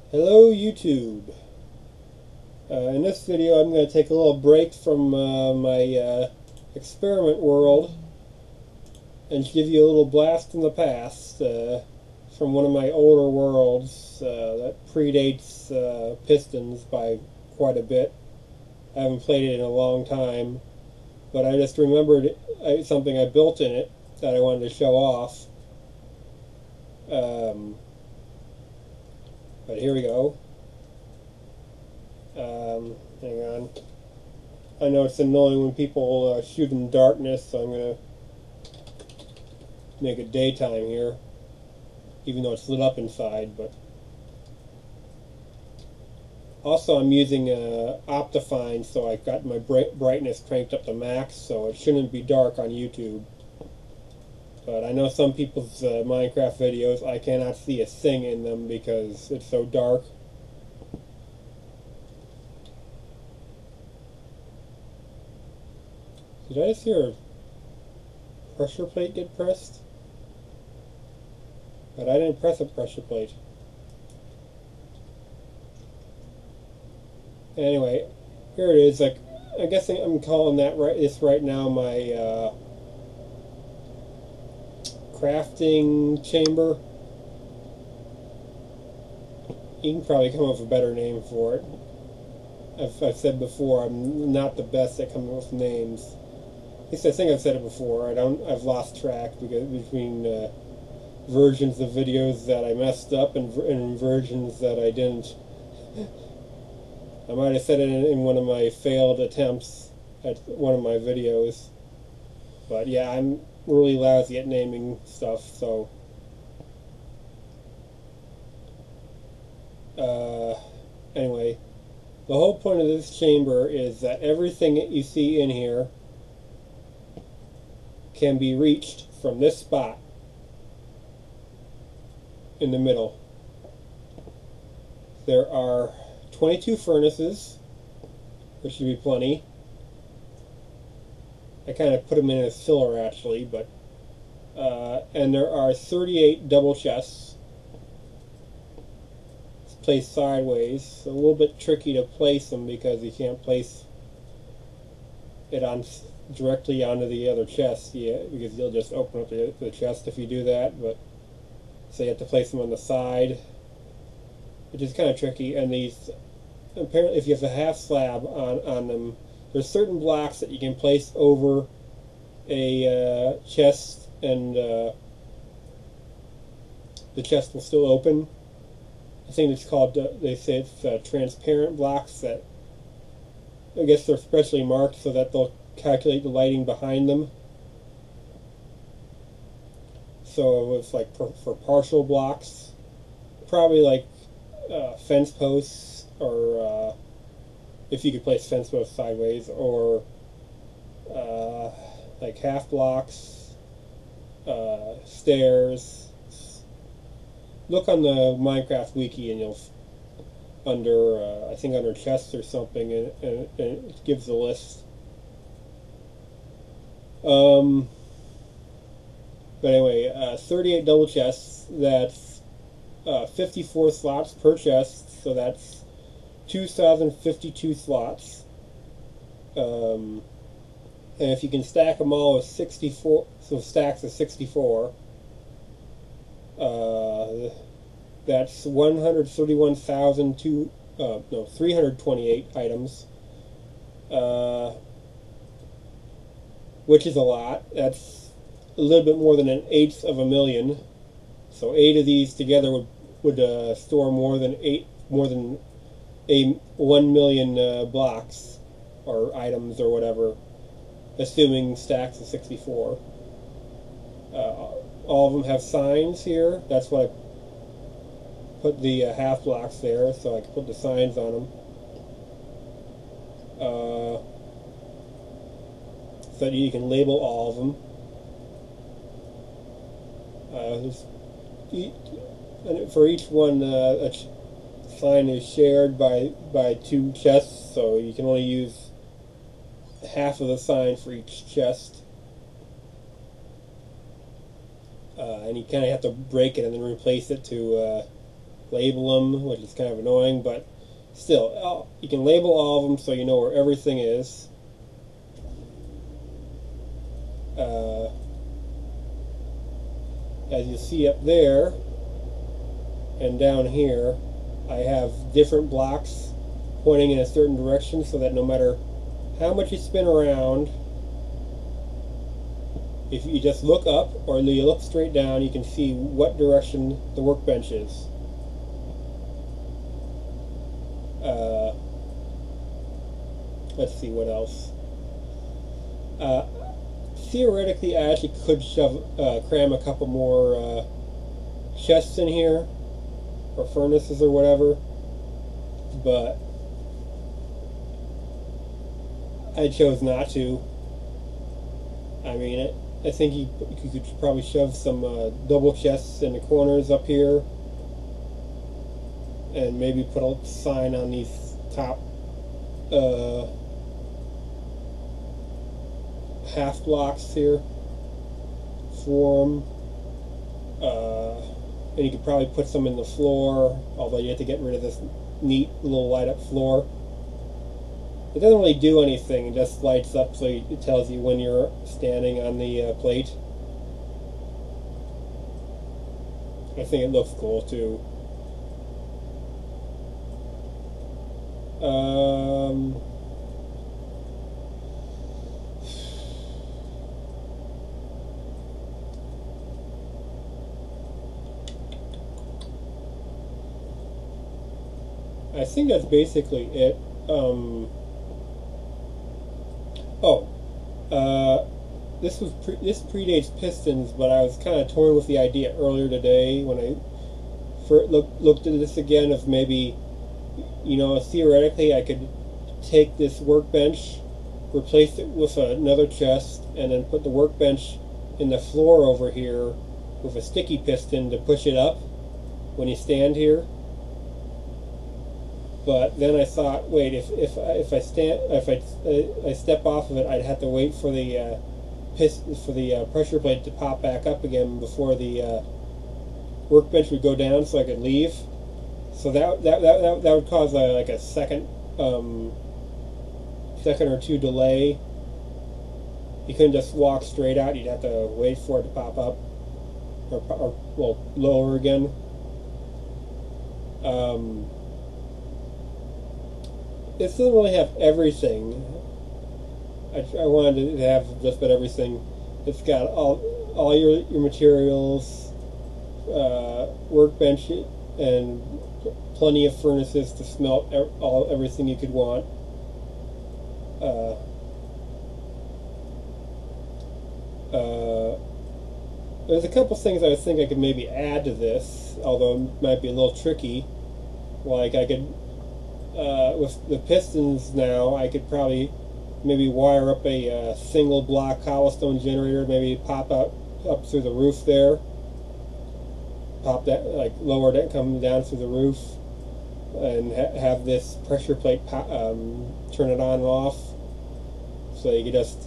Hello YouTube. In this video I'm going to take a little break from my experiment world and give you a little blast from the past from one of my older worlds that predates Pistons by quite a bit. I haven't played it in a long time, but I just remembered something I built in it that I wanted to show off. But here we go. Hang on. I know it's annoying when people shoot in darkness, so I'm going to make it daytime here, even though it's lit up inside. But also I'm using Optifine, so I've got my brightness cranked up to max, so it shouldn't be dark on YouTube. But I know some people's Minecraft videos, I cannot see a thing in them because it's so dark. Did I just hear a pressure plate get pressed? But I didn't press a pressure plate. Anyway, here it is. Like, I guess I'm calling that right now my crafting chamber. You can probably come up with a better name for it. I've said before, I'm not the best at coming up with names. At least I think I've said it before. I've lost track between versions of videos that I messed up and versions that I didn't. I might have said it in one of my failed attempts at one of my videos. But yeah, I'm really lousy at naming stuff, so anyway, the whole point of this chamber is that everything that you see in here can be reached from this spot in the middle. There are 22 furnaces, which should be plenty. I kind of put them in as filler actually, but and there are 38 double chests. It's placed sideways. It's a little bit tricky to place them because you can't place it on directly onto the other chest yet, because you'll just open up the chest if you do that. But so you have to place them on the side, which is kind of tricky. And these, apparently, if you have a half slab on them, there's certain blocks that you can place over a chest, and the chest will still open. I think it's called, they say it's transparent blocks that, I guess they're specially marked so that they'll calculate the lighting behind them. So it's like for partial blocks, probably like fence posts, or if you could place fence posts sideways, or like half blocks, stairs. Look on the Minecraft wiki and you'll I think under chests or something, and it gives the list. But anyway, 38 double chests. That's 54 slots per chest, so that's 2,052 slots. And if you can stack them all with 64, so stacks of 64, that's 328 items, which is a lot. That's a little bit more than 1/8 of a million. So 8 of these together would store more than 1 million blocks or items or whatever, assuming stacks of 64. All of them have signs here. That's why I put the half blocks there, so I can put the signs on them. So that you can label all of them. And for each one, a sign is shared by 2 chests, so you can only use half of the sign for each chest. And you kind of have to break it and then replace it to label them, which is kind of annoying, but still, you can label all of them so you know where everything is. As you see up there and down here, I have different blocks pointing in a certain direction so that no matter how much you spin around, if you just look up or you look straight down, you can see what direction the workbench is. Let's see what else. Theoretically, I actually could cram a couple more chests in here, or furnaces or whatever, but I chose not to. I mean, I think you could probably shove some double chests in the corners up here, and maybe put a sign on these top half blocks here for them. And you could probably put some in the floor, although you have to get rid of this neat little light up floor. It doesn't really do anything, it just lights up so it tells you when you're standing on the plate. I think it looks cool too. I think that's basically it. This predates pistons, but I was kind of torn with the idea earlier today when I first looked at this again of maybe, theoretically I could take this workbench, replace it with another chest, and then put the workbench in the floor over here with a sticky piston to push it up when you stand here. But then I thought, wait, if I step off of it, I'd have to wait for the pressure plate to pop back up again before the workbench would go down, so I could leave. So that would cause like a second or two delay. You couldn't just walk straight out. You'd have to wait for it to pop up, or lower again. It doesn't really have everything. I wanted to have just about everything. It's got all your materials, workbench, and plenty of furnaces to smelt everything you could want. There's a couple things I think I could maybe add to this, although it might be a little tricky. Like I could, with the pistons now, I could probably maybe wire up a single block cobblestone generator, maybe pop out up through the roof there, pop that, like lower that, come down through the roof, and have this pressure plate turn it on and off, so you could just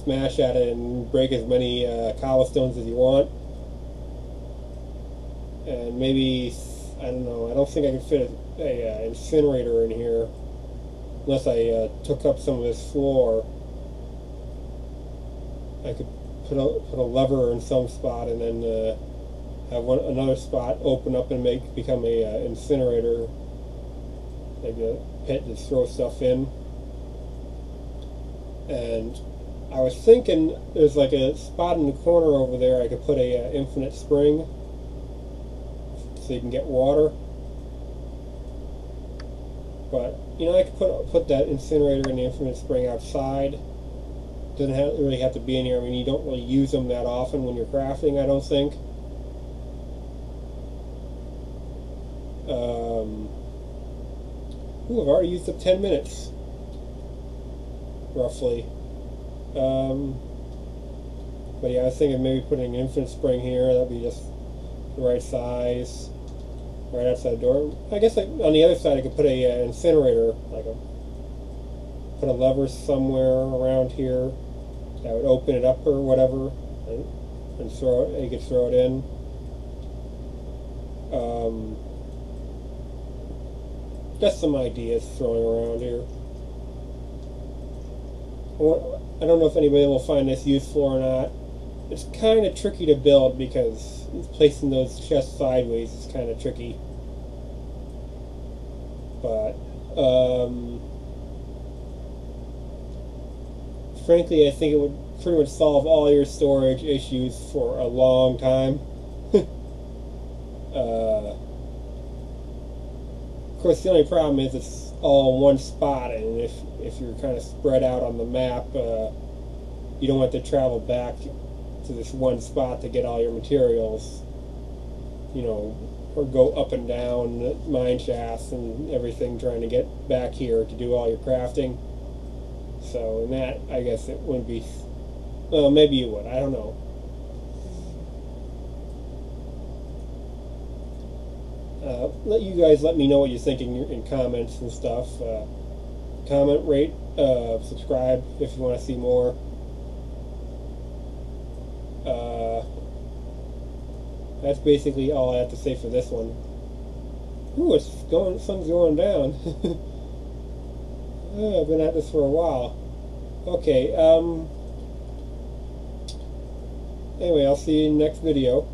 smash at it and break as many cobblestones as you want. And maybe, I don't know, I don't think I can fit a incinerator in here unless I took up some of this floor. I could put a lever in some spot and then have another spot open up and become a incinerator, like a pit to throw stuff in. And I was thinking there's like a spot in the corner over there I could put a infinite spring so you can get water. But I could put that incinerator and the infinite spring outside. Doesn't really have to be in here. I mean, you don't really use them that often when you're crafting, I don't think. Ooh, I've already used up 10 minutes, roughly. But yeah, I was thinking maybe putting an infinite spring here. That'd be just the right size, right outside the door. I guess on the other side I could put a incinerator, put a lever somewhere around here that would open it up or whatever, and and you could throw it in. Just some ideas throwing around here. I don't know if anybody will find this useful or not. It's kind of tricky to build because placing those chests sideways is kind of tricky. But frankly, I think it would pretty much solve all your storage issues for a long time. Of course, the only problem is it's all in one spot, and if you're kind of spread out on the map, you don't have to travel back to this one spot to get all your materials, you know, or go up and down mine shafts and everything trying to get back here to do all your crafting. So in that, I guess it wouldn't be, well, maybe you would, I don't know. Let me know what you think in comments and stuff. Comment, rate, subscribe if you want to see more. That's basically all I have to say for this one. Ooh, sun's going down. I've been at this for a while. Okay, anyway, I'll see you in the next video.